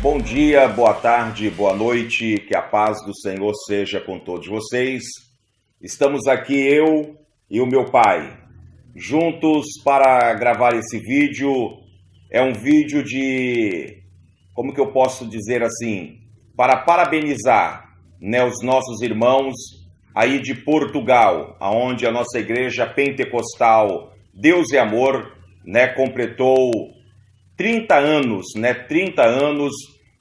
Bom dia, boa tarde, boa noite, que a paz do Senhor seja com todos vocês. Estamos aqui eu e o meu pai, juntos para gravar esse vídeo. É um vídeo de, como que eu posso dizer assim, para parabenizar, os nossos irmãos aí de Portugal, aonde a nossa igreja pentecostal Deus é Amor, completou 30 anos,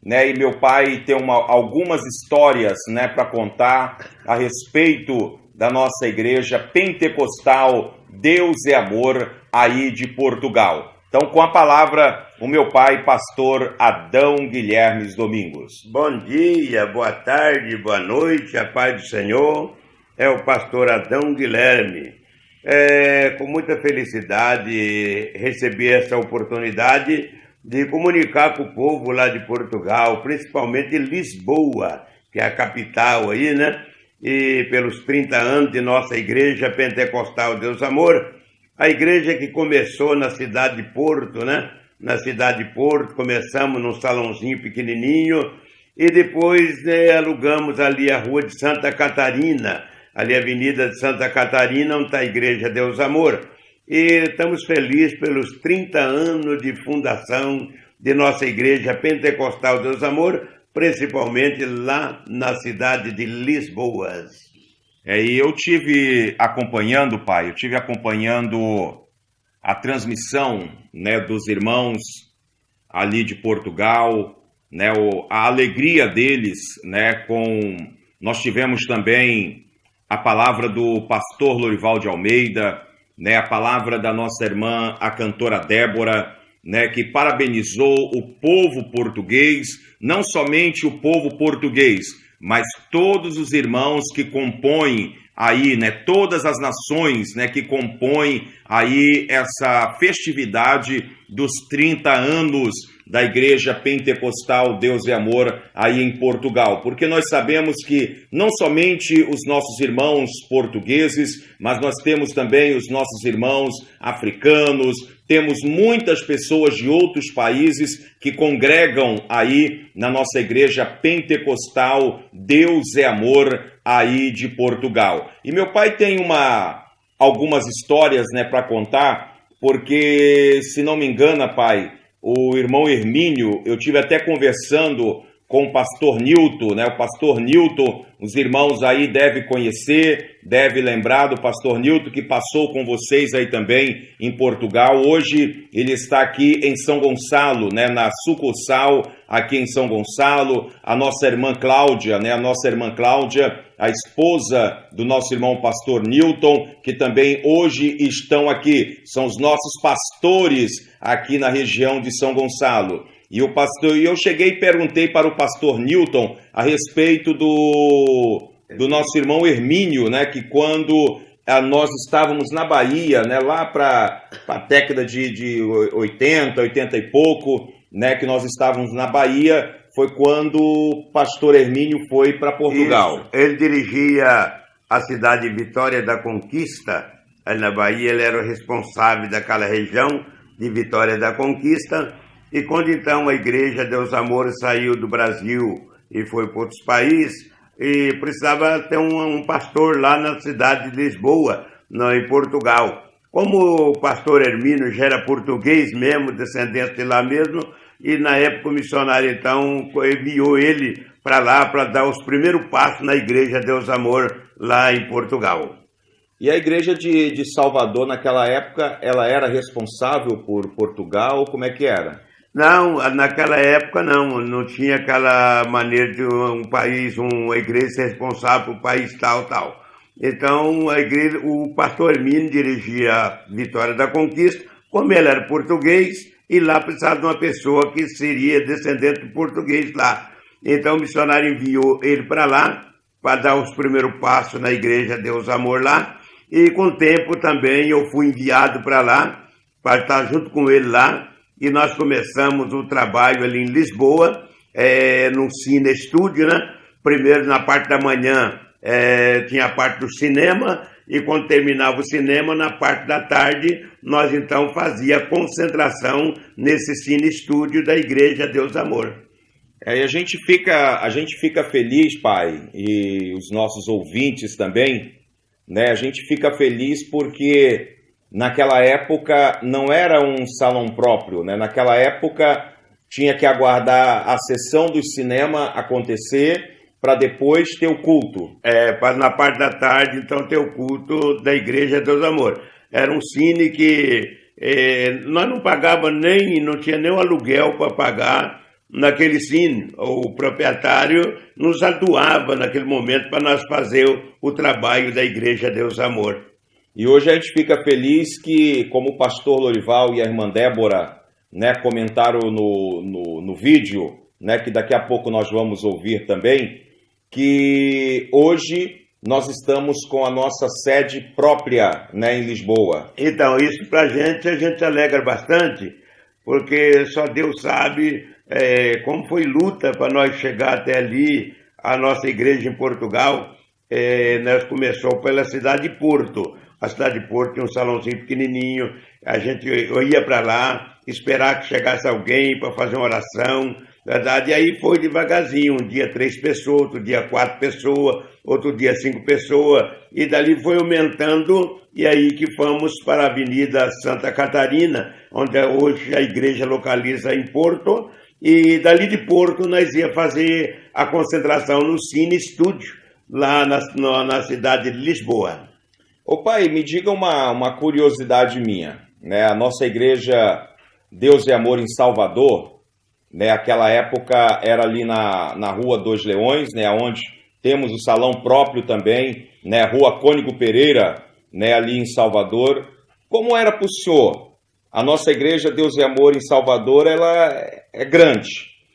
e meu pai tem algumas histórias, para contar a respeito da nossa igreja pentecostal Deus é Amor aí de Portugal. Então, com a palavra, o meu pai, pastor Adão Guilhermes Domingos. Bom dia, boa tarde, boa noite, a paz do Senhor. É o pastor Adão Guilherme. Com muita felicidade recebi essa oportunidade de comunicar com o povo lá de Portugal, principalmente Lisboa, que é a capital aí, E pelos 30 anos de nossa igreja pentecostal Deus Amor, a igreja que começou na cidade de Porto, Na cidade de Porto, começamos num salãozinho pequenininho e depois alugamos ali a rua de Santa Catarina, ali a avenida de Santa Catarina, onde está a igreja Deus Amor. E estamos felizes pelos 30 anos de fundação de nossa igreja pentecostal Deus Amor, principalmente lá na cidade de Lisboa. E eu tive acompanhando, pai, a transmissão, dos irmãos ali de Portugal, a alegria deles, Nós tivemos também a palavra do pastor Lorival de Almeida, a palavra da nossa irmã, a cantora Débora, que parabenizou o povo português, não somente o povo português, mas todos os irmãos que compõem aí, todas as nações, que compõem aí essa festividade dos 30 anos da Igreja Pentecostal Deus é Amor aí em Portugal, porque nós sabemos que não somente os nossos irmãos portugueses, mas nós temos também os nossos irmãos africanos, temos muitas pessoas de outros países que congregam aí na nossa Igreja Pentecostal Deus é Amor aí de Portugal. E meu pai tem algumas histórias, para contar, porque, se não me engana, pai, o irmão Hermínio, eu tive até conversando com o pastor Nilton, O pastor Nilton, os irmãos aí devem conhecer, devem lembrar do pastor Nilton, que passou com vocês aí também em Portugal. Hoje ele está aqui em São Gonçalo, na sucursal aqui em São Gonçalo. A nossa irmã Cláudia, a esposa do nosso irmão pastor Nilton, que também hoje estão aqui, são os nossos pastores aqui na região de São Gonçalo. E eu cheguei e perguntei para o pastor Nilton a respeito do nosso irmão Hermínio, que quando nós estávamos na Bahia, lá para a década de 80 e pouco, que nós estávamos na Bahia, foi quando o pastor Hermínio foi para Portugal. Isso. Ele dirigia a cidade de Vitória da Conquista, ali na Bahia. Ele era o responsável daquela região de Vitória da Conquista. E quando então a igreja Deus Amor saiu do Brasil e foi para outros países, e precisava ter um pastor lá na cidade de Lisboa, em Portugal. Como o pastor Hermínio já era português mesmo, descendente de lá mesmo, e na época o missionário então enviou ele para lá para dar os primeiros passos na igreja Deus Amor lá em Portugal. E a igreja de Salvador naquela época, ela era responsável por Portugal? Como é que era? Não, naquela época não tinha aquela maneira de uma igreja ser responsável por país tal. Então o pastor Hermínio dirigia Vitória da Conquista, como ele era português, e lá precisava de uma pessoa que seria descendente de português lá. Então o missionário enviou ele para lá, para dar os primeiros passos na igreja Deus Amor lá, e com o tempo também eu fui enviado para lá, para estar junto com ele lá, e nós começamos o trabalho ali em Lisboa, no Cine Estúdio, Primeiro, na parte da manhã, tinha a parte do cinema, e quando terminava o cinema, na parte da tarde, nós então fazia concentração nesse cine estúdio da Igreja Deus Amor. E a gente fica feliz, pai, e os nossos ouvintes também, né? A gente fica feliz porque naquela época não era um salão próprio, né? Naquela época tinha que aguardar a sessão do cinema acontecer para depois ter o culto. Na parte da tarde, então, ter o culto da Igreja Deus Amor. Era um cine que nós não pagávamos não tinha nem o aluguel para pagar naquele cine. O proprietário nos doava naquele momento para nós fazer o trabalho da Igreja Deus Amor. E hoje a gente fica feliz que, como o pastor Lorival e a irmã Débora, né, comentaram no vídeo, né, que daqui a pouco nós vamos ouvir também, que hoje nós estamos com a nossa sede própria, né, em Lisboa. Então, isso para a gente alegra bastante, porque só Deus sabe como foi luta para nós chegar até ali, a nossa igreja em Portugal. Nós começou pela cidade de Porto. A cidade de Porto tinha um salãozinho pequenininho, eu ia para lá, esperar que chegasse alguém para fazer uma oração, verdade? E aí foi devagarzinho, um dia 3 pessoas, outro dia 4 pessoas, outro dia 5 pessoas, e dali foi aumentando, e aí que fomos para a Avenida Santa Catarina, onde hoje a igreja localiza em Porto, e dali de Porto nós ia fazer a concentração no Cine Estúdio, lá na cidade de Lisboa. Ô pai, me diga uma curiosidade minha, né? A nossa igreja Deus e Amor em Salvador, né? Aquela época era ali na Rua dos Leões, né? Onde temos o salão próprio também, né? Rua Cônigo Pereira, né? Ali em Salvador. Como era para o senhor? A nossa igreja Deus e Amor em Salvador, ela é grande,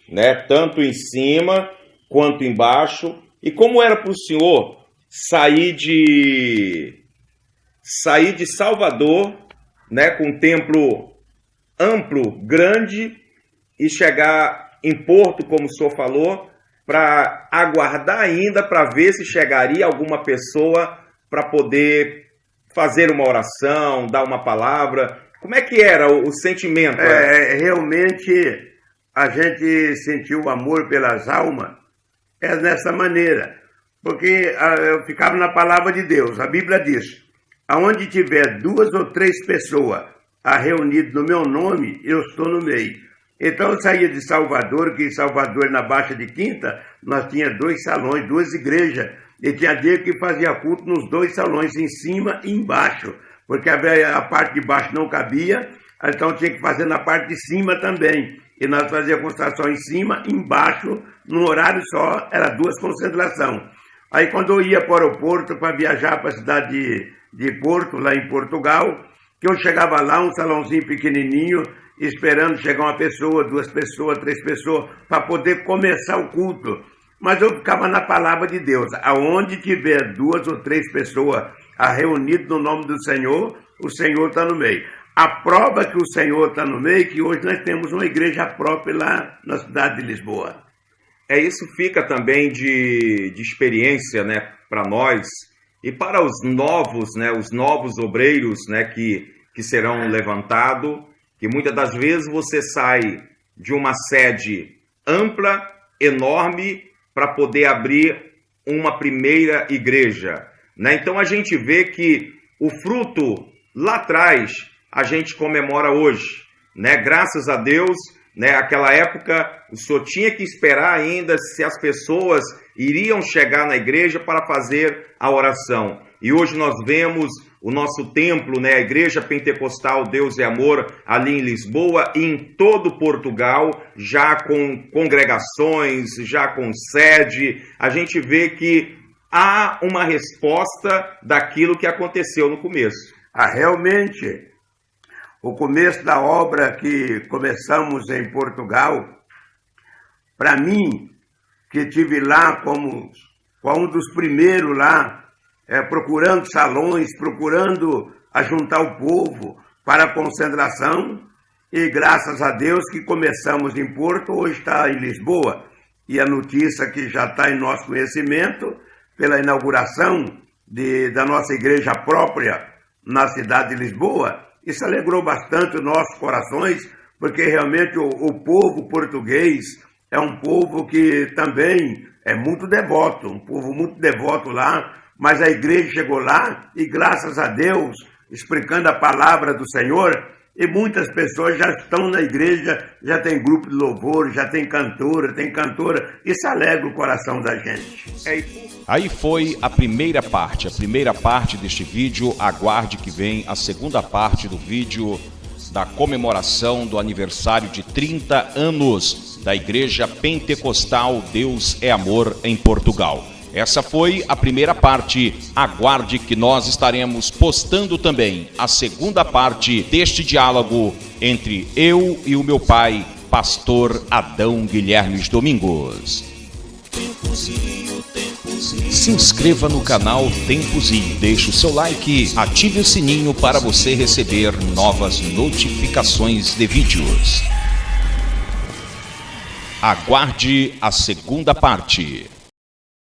né? Tanto em cima quanto embaixo. E como era para o senhor sair de Salvador, né, com um templo amplo, grande, e chegar em Porto, como o senhor falou, para aguardar ainda para ver se chegaria alguma pessoa para poder fazer uma oração, dar uma palavra? Como é que era o sentimento? Realmente a gente sentiu o amor pelas almas dessa maneira, porque eu ficava na palavra de Deus. A Bíblia diz: aonde tiver 2 ou 3 pessoas reunidas no meu nome, eu estou no meio. Então eu saía de Salvador, que em Salvador, na Baixa de Quinta, nós tínhamos 2 salões, 2 igrejas, e tinha dia que fazia culto nos 2 salões, em cima e embaixo, porque a parte de baixo não cabia, então tinha que fazer na parte de cima também. E nós fazíamos concentração em cima e embaixo, num horário só, era 2 concentrações. Aí quando eu ia para o aeroporto para viajar para a cidade de Porto, lá em Portugal, que eu chegava lá, um salãozinho pequenininho, esperando chegar uma pessoa, 2 pessoas, 3 pessoas, para poder começar o culto. Mas eu ficava na palavra de Deus. Aonde tiver 2 ou 3 pessoas reunidas no nome do Senhor, o Senhor está no meio. A prova que o Senhor está no meio é que hoje nós temos uma igreja própria lá na cidade de Lisboa. Isso fica também de experiência, né, para nós e para os novos, né, os novos obreiros, né, que serão levantados, que muitas das vezes você sai de uma sede ampla, enorme, para poder abrir uma primeira igreja, né? Então a gente vê que o fruto lá atrás a gente comemora hoje, né? Graças a Deus, né? Aquela época o senhor tinha que esperar ainda se as pessoas iriam chegar na igreja para fazer a oração. E hoje nós vemos o nosso templo, né, a Igreja Pentecostal Deus e Amor, ali em Lisboa e em todo Portugal, já com congregações, já com sede. A gente vê que há uma resposta daquilo que aconteceu no começo. Realmente, o começo da obra que começamos em Portugal, para mim, que estive lá como um dos primeiros lá, procurando salões, procurando ajuntar o povo para a concentração, e graças a Deus que começamos em Porto, hoje está em Lisboa, e a notícia que já está em nosso conhecimento, pela inauguração da nossa igreja própria na cidade de Lisboa. Isso alegrou bastante os nossos corações, porque realmente o povo português é um povo que também é muito devoto, um povo muito devoto lá, mas a igreja chegou lá e, graças a Deus, explicando a palavra do Senhor, e muitas pessoas já estão na igreja, já tem grupo de louvor, já tem cantora, isso alegra o coração da gente. Aí foi a primeira parte deste vídeo. Aguarde que vem a segunda parte do vídeo da comemoração do aniversário de 30 anos da Igreja Pentecostal Deus é Amor em Portugal. Essa foi a primeira parte. Aguarde que nós estaremos postando também a segunda parte deste diálogo entre eu e o meu pai, pastor Adão Guilhermes Domingos. Se inscreva no canal Tempos e deixe o seu like, ative o sininho para você receber novas notificações de vídeos. Aguarde a segunda parte.